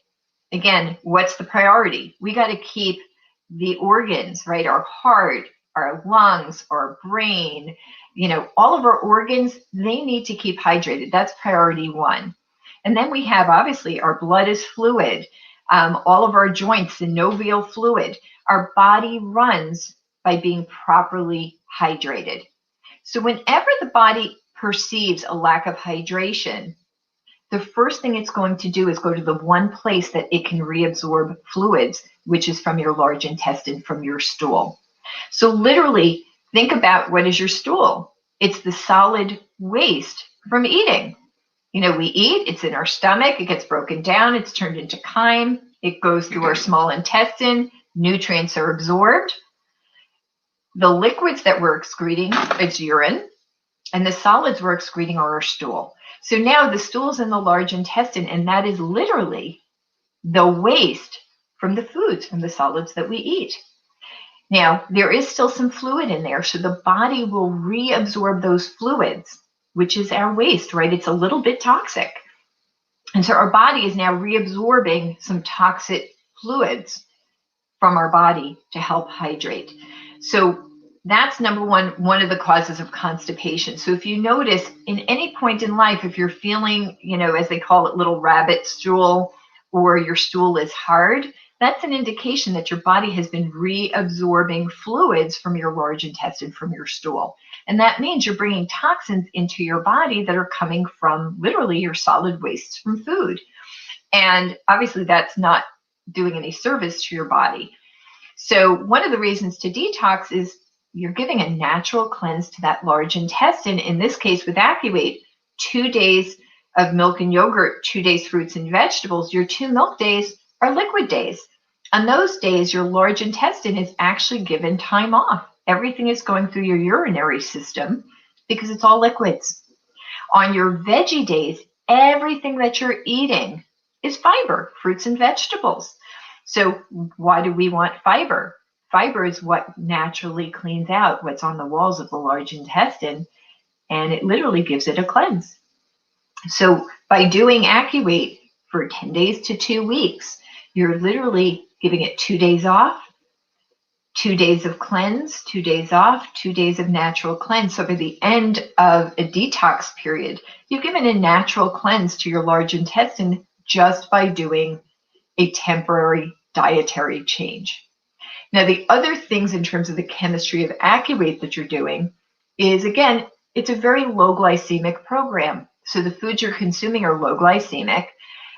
again, what's the priority? We got to keep the organs, right? Our heart, our lungs, our brain, all of our organs, they need to keep hydrated. That's priority one. And then we have, obviously, our blood is fluid, all of our joints, synovial fluid. Our body runs by being properly hydrated. So whenever the body perceives a lack of hydration, the first thing it's going to do is go to the one place that it can reabsorb fluids, which is from your large intestine, from your stool. So literally, think about, what is your stool? It's the solid waste from eating. We eat, it's in our stomach, it gets broken down, it's turned into chyme, it goes through our small intestine, nutrients are absorbed. The liquids that we're excreting, it's urine, and the solids we're excreting are our stool. So now the stool's in the large intestine, and that is literally the waste from the foods, from the solids that we eat. Now, there is still some fluid in there, so the body will reabsorb those fluids, which is our waste, right? It's a little bit toxic. And so our body is now reabsorbing some toxic fluids from our body to help hydrate. So that's number one of the causes of constipation. So if you notice, in any point in life, if you're feeling, as they call it, little rabbit stool, or your stool is hard, that's an indication that your body has been reabsorbing fluids from your large intestine, from your stool. And that means you're bringing toxins into your body that are coming from literally your solid wastes from food. And obviously that's not doing any service to your body. So one of the reasons to detox is you're giving a natural cleanse to that large intestine. In this case with AccuWeight, 2 days of milk and yogurt, 2 days fruits and vegetables. Your 2 milk days are liquid days. On those days, your large intestine is actually given time off. Everything is going through your urinary system because it's all liquids. On your veggie days, everything that you're eating is fiber, fruits and vegetables. So why do we want fiber? Fiber is what naturally cleans out what's on the walls of the large intestine, and it literally gives it a cleanse. So by doing AccuWeight for 10 days to 2 weeks, you're literally giving it 2 days off, 2 days of cleanse, 2 days off, 2 days of natural cleanse. So by the end of a detox period, you've given a natural cleanse to your large intestine just by doing a temporary dietary change. Now, the other things in terms of the chemistry of AccuWeight that you're doing is, again, it's a very low glycemic program. So the foods you're consuming are low glycemic,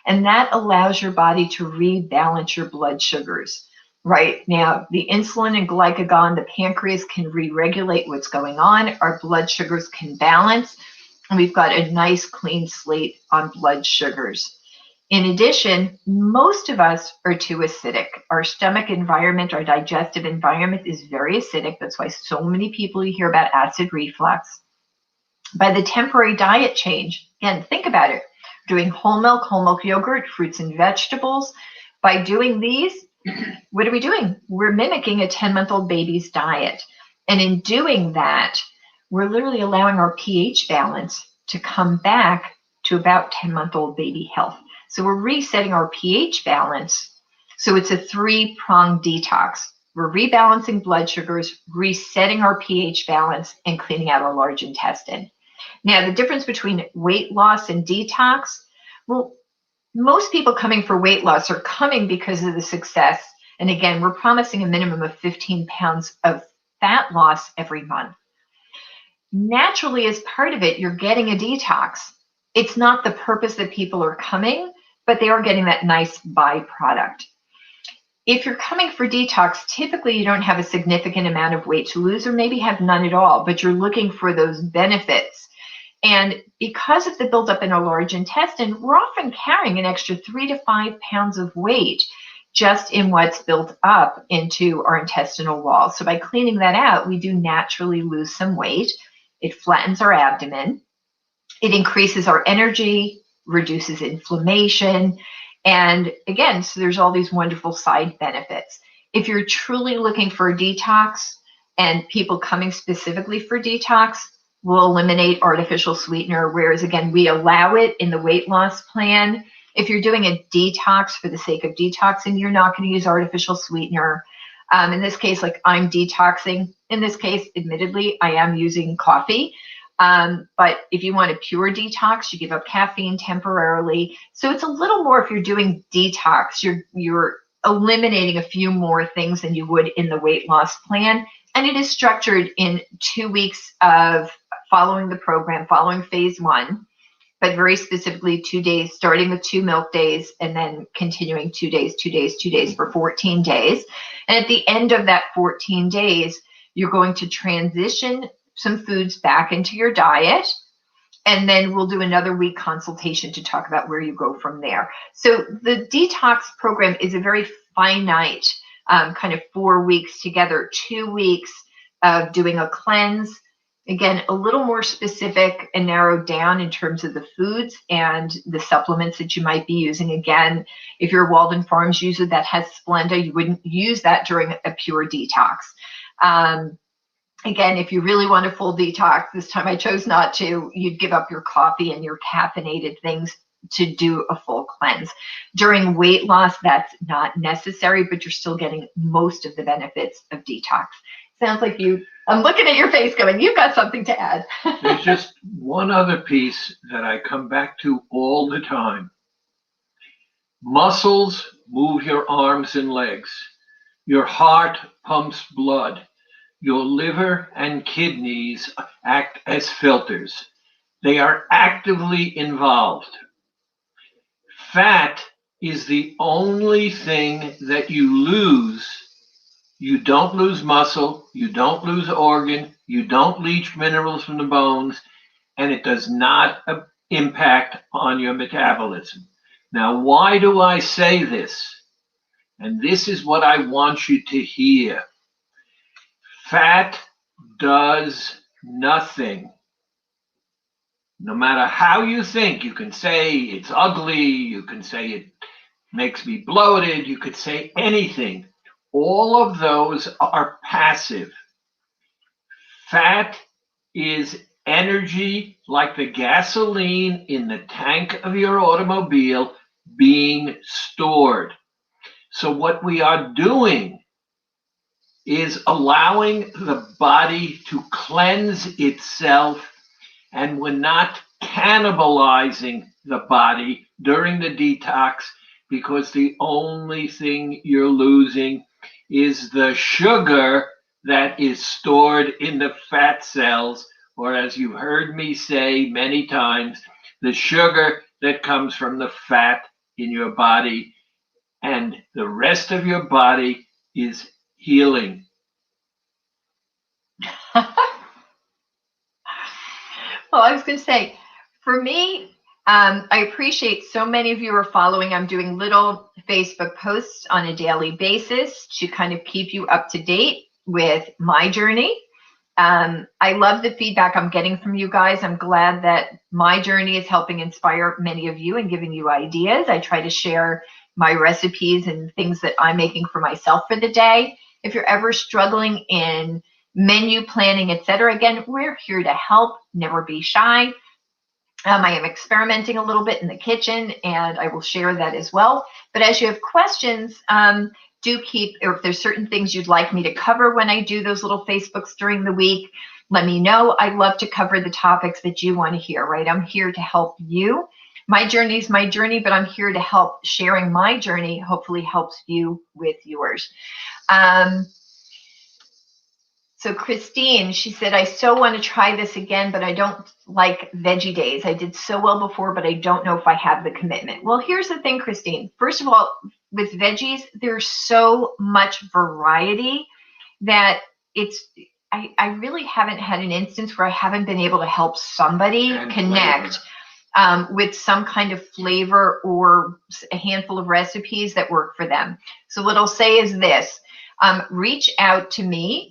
and that allows your body to rebalance your blood sugars. Right now, the insulin and glycagon, the pancreas can re-regulate what's going on. Our blood sugars can balance, and we've got a nice clean slate on blood sugars. In addition, most of us are too acidic. Our stomach environment, our digestive environment is very acidic. That's why so many people you hear about acid reflux. By the temporary diet change, again, think about it. Doing whole milk yogurt, fruits and vegetables. By doing these, what are we doing? We're mimicking a 10-month-old baby's diet. And in doing that, we're literally allowing our pH balance to come back to about 10-month-old baby health. So we're resetting our pH balance. So it's a 3-pronged detox. We're rebalancing blood sugars, resetting our pH balance, and cleaning out our large intestine. Now, the difference between weight loss and detox, well, most people coming for weight loss are coming because of the success. And again, we're promising a minimum of 15 pounds of fat loss every month. Naturally, as part of it, you're getting a detox. It's not the purpose that people are coming, but they are getting that nice byproduct. If you're coming for detox, typically you don't have a significant amount of weight to lose, or maybe have none at all, but you're looking for those benefits. And because of the buildup in our large intestine, we're often carrying an extra 3 to 5 pounds of weight just in what's built up into our intestinal wall. So by cleaning that out, we do naturally lose some weight. It flattens our abdomen. It increases our energy, reduces inflammation. And again, so there's all these wonderful side benefits. If you're truly looking for a detox, and people coming specifically for detox will eliminate artificial sweetener, whereas again, we allow it in the weight loss plan. If you're doing a detox for the sake of detoxing, you're not going to use artificial sweetener. In this case, like I'm detoxing. In this case, admittedly, I am using coffee. But if you want a pure detox, you give up caffeine temporarily. So it's a little more if you're doing detox, you're eliminating a few more things than you would in the weight loss plan. And it is structured in 2 weeks of following the program, following phase 1, but very specifically 2 days, starting with 2 milk days and then continuing 2 days, 2 days, 2 days for 14 days. And at the end of that 14 days, you're going to transition some foods back into your diet. And then we'll do another week consultation to talk about where you go from there. So the detox program is a very finite kind of 4 weeks together, 2 weeks of doing a cleanse. Again, a little more specific and narrowed down in terms of the foods and the supplements that you might be using. Again, if you're a Walden Farms user that has Splenda, you wouldn't use that during a pure detox. Again, if you really want a full detox, this time I chose not to, you'd give up your coffee and your caffeinated things to do a full cleanse. During weight loss, that's not necessary, but you're still getting most of the benefits of detox. Sounds like I'm looking at your face going, you've got something to add. There's just one other piece that I come back to all the time. Muscles move your arms and legs. Your heart pumps blood. Your liver and kidneys act as filters. They are actively involved. Fat is the only thing that you lose. You don't lose muscle, you don't lose organ, you don't leach minerals from the bones, and it does not impact on your metabolism. Now, why do I say this? And this is what I want you to hear. Fat does nothing. No matter how you think, you can say it's ugly, you can say it makes me bloated, you could say anything. All of those are passive. Fat is energy like the gasoline in the tank of your automobile being stored. So what we are doing is allowing the body to cleanse itself, and we're not cannibalizing the body during the detox, because the only thing you're losing is the sugar that is stored in the fat cells, or as you heard me say many times, the sugar that comes from the fat in your body, and the rest of your body is healing. Well, I was going to say, for me, I appreciate so many of you are following. I'm doing little Facebook posts on a daily basis to kind of keep you up to date with my journey. I love the feedback I'm getting from you guys. I'm glad that my journey is helping inspire many of you and giving you ideas. I try to share my recipes and things that I'm making for myself for the day. If you're ever struggling in menu planning, etc., again, we're here to help. Never be shy. I am experimenting a little bit in the kitchen, and I will share that as well. But as you have questions, do keep, or if there's certain things you'd like me to cover when I do those little Facebooks during the week, let me know. I love to cover the topics that you want to hear, right? I'm here to help you. My journey is my journey, but I'm here to help. Sharing my journey hopefully helps you with yours. So Christine, she said, I so want to try this again, but I don't like veggie days. I did so well before, but I don't know if I have the commitment. Well, here's the thing, Christine. First of all, with veggies, there's so much variety that I really haven't had an instance where I haven't been able to help somebody connect with some kind of flavor or a handful of recipes that work for them. So what I'll say is this, reach out to me.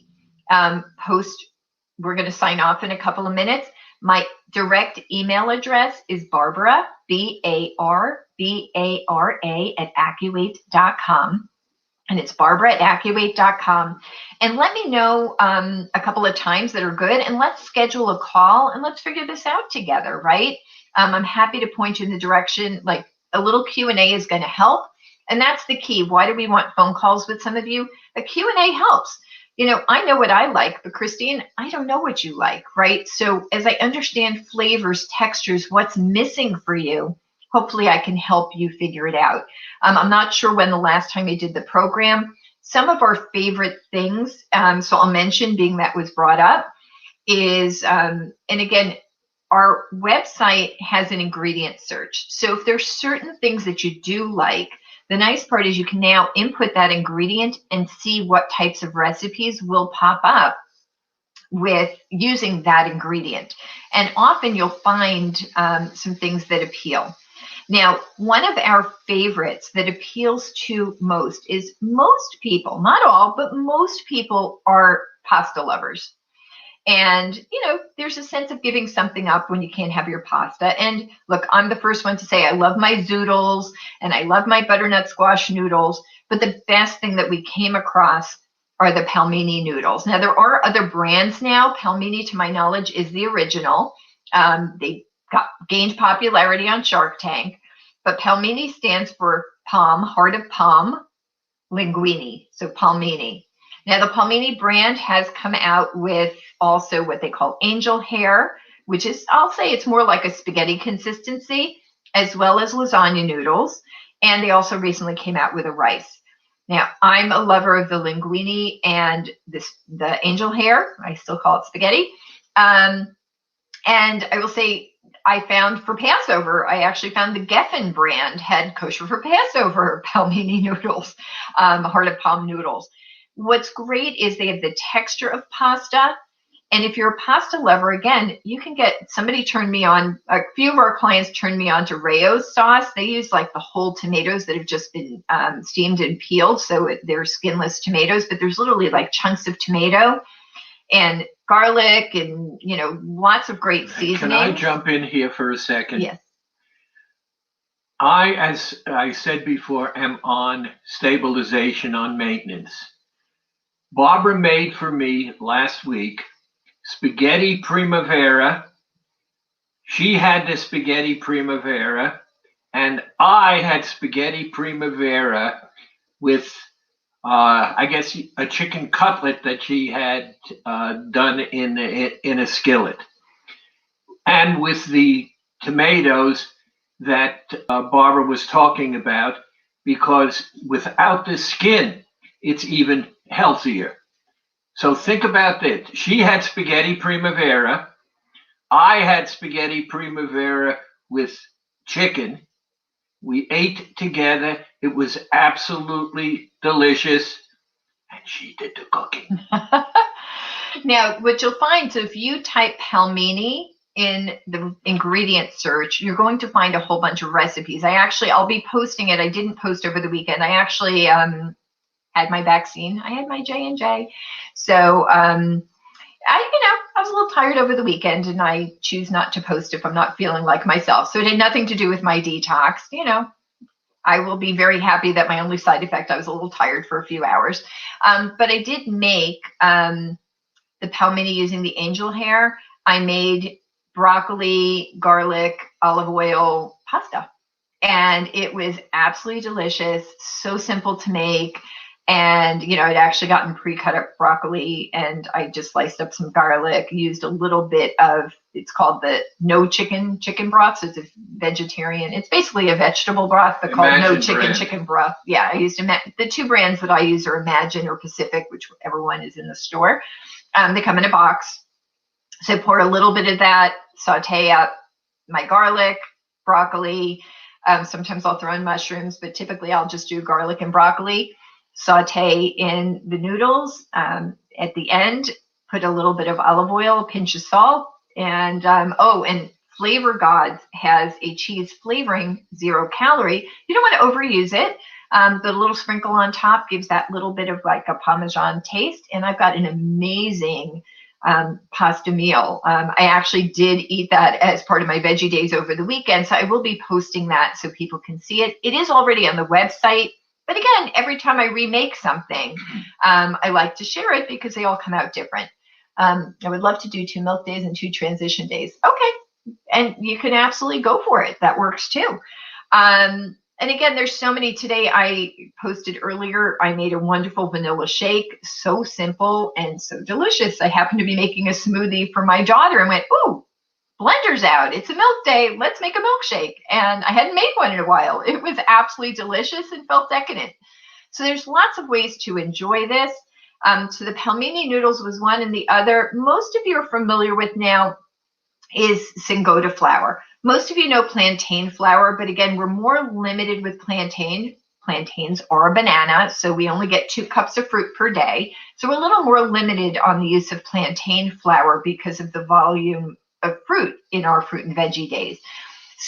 We're going to sign off in a couple of minutes. My direct email address is Barbara, BARBARA @ AccuWeight.com. And it's Barbara at AccuWeight.com. And let me know a couple of times that are good, and let's schedule a call and let's figure this out together, right? I'm happy to point you in the direction, like a little Q&A is going to help. And that's the key. Why do we want phone calls with some of you? A Q&A helps. I know what I like, but Christine, I don't know what you like, right? So as I understand flavors, textures, what's missing for you, hopefully I can help you figure it out. I'm not sure when the last time I did the program. Some of our favorite things, so I'll mention, being that was brought up, is, and again, our website has an ingredient search. So if there's certain things that you do like, the nice part is you can now input that ingredient and see what types of recipes will pop up with using that ingredient. And often you'll find some things that appeal. Now, one of our favorites that appeals to most is most people, not all, but most people are pasta lovers. And, there's a sense of giving something up when you can't have your pasta. And look, I'm the first one to say I love my zoodles and I love my butternut squash noodles. But the best thing that we came across are the pelmeni noodles. Now, there are other brands now. Pelmeni, to my knowledge, is the original. They gained popularity on Shark Tank. But pelmeni stands for palm, heart of palm, linguine, so pelmeni. Now, the pelmeni brand has come out with also what they call angel hair, which is, I'll say it's more like a spaghetti consistency, as well as lasagna noodles. And they also recently came out with a rice. Now, I'm a lover of the linguine and the angel hair. I still call it spaghetti. And I will say, I found for Passover, I actually found the Geffen brand had kosher for Passover pelmeni noodles, heart of palm noodles. What's great is they have the texture of pasta. And if you're a pasta lover, again, you can somebody turned me on, a few of our clients turned me on to Rayo's sauce. They use like the whole tomatoes that have just been steamed and peeled. So they're skinless tomatoes, but there's literally like chunks of tomato and garlic and, lots of great seasoning. Can I jump in here for a second? Yes. I, as I said before, am on stabilization, on maintenance. Barbara made for me last week spaghetti primavera. She had the spaghetti primavera, and I had spaghetti primavera with, I guess, a chicken cutlet that she had done in a skillet. And with the tomatoes that Barbara was talking about, because without the skin, it's even healthier. So think about this. She had spaghetti primavera. I had spaghetti primavera with chicken. We ate together. It was absolutely delicious. And she did the cooking. Now, what you'll find, so if you type pelmeni in the ingredient search, you're going to find a whole bunch of recipes. I'll be posting it. I didn't post over the weekend. I actually had my vaccine. I had my J&J. So, I was a little tired over the weekend, and I choose not to post if I'm not feeling like myself. So it had nothing to do with my detox. I will be very happy that my only side effect, I was a little tired for a few hours. But I did make the pelmeni using the angel hair. I made broccoli, garlic, olive oil pasta. And it was absolutely delicious, so simple to make. And, I'd actually gotten pre-cut up broccoli, and I just sliced up some garlic, used a little bit of, it's called the no chicken broth. So it's a vegetarian, it's basically a vegetable broth, but called no chicken broth. Yeah, I used the two brands that I use are Imagine or Pacific, whichever one is in the store. They come in a box. So I pour a little bit of that, saute up my garlic, broccoli. Sometimes I'll throw in mushrooms, but typically I'll just do garlic and broccoli. Saute in the noodles. At the end, put a little bit of olive oil, a pinch of salt, and and Flavor Gods has a cheese flavoring, 0 calorie. You don't want to overuse it. The little sprinkle on top gives that little bit of like a Parmesan taste, and I've got an amazing pasta meal. I actually did eat that as part of my veggie days over the weekend, so I will be posting that so people can see it. It is already on the website. But again, every time I remake something, I like to share it because they all come out different. I would love to do 2 milk days and 2 transition days. Okay. And you can absolutely go for it. That works too. And again, there's so many. Today I posted earlier, I made a wonderful vanilla shake, so simple and so delicious. I happened to be making a smoothie for my daughter and went, ooh, blender's out. It's a milk day. Let's make a milkshake. And I hadn't made one in a while. It was absolutely delicious and felt decadent. So there's lots of ways to enjoy this. So the pelmeni noodles was one, and the other, most of you are familiar with now, is Singota flour. Most of you know plantain flour, but again, we're more limited with plantain. Plantains are a banana, so we only get 2 cups of fruit per day. So we're a little more limited on the use of plantain flour because of the volume of fruit in our fruit and veggie days.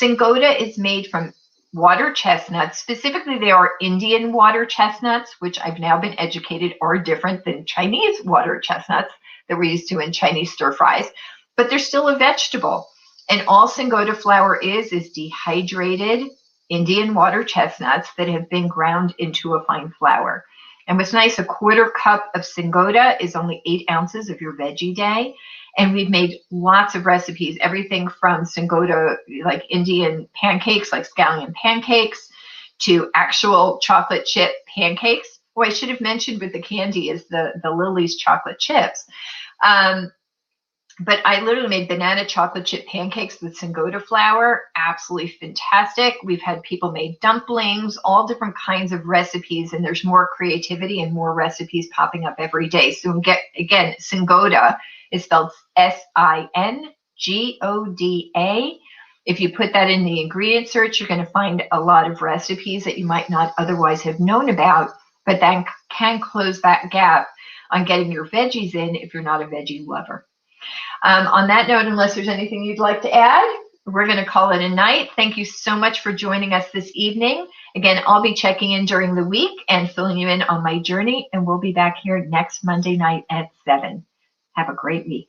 Singota is made from water chestnuts. Specifically, they are Indian water chestnuts, which I've now been educated are different than Chinese water chestnuts that we're used to in Chinese stir fries, but they're still a vegetable. And all Singota flour is dehydrated Indian water chestnuts that have been ground into a fine flour. And what's nice, a 1/4 cup of Singota is only 8 ounces of your veggie day. And we've made lots of recipes, everything from Singota, like Indian pancakes, like scallion pancakes, to actual chocolate chip pancakes. Oh, I should have mentioned with the candy is the Lily's chocolate chips. But I literally made banana chocolate chip pancakes with Singota flour. Absolutely fantastic. We've had people make dumplings, all different kinds of recipes, and there's more creativity and more recipes popping up every day. So again, Singota is spelled Singoda. If you put that in the ingredient search, you're going to find a lot of recipes that you might not otherwise have known about, but then can close that gap on getting your veggies in if you're not a veggie lover. On that note, unless there's anything you'd like to add, we're going to call it a night. Thank you so much for joining us this evening. Again, I'll be checking in during the week and filling you in on my journey, and we'll be back here next Monday night at 7. Have a great week.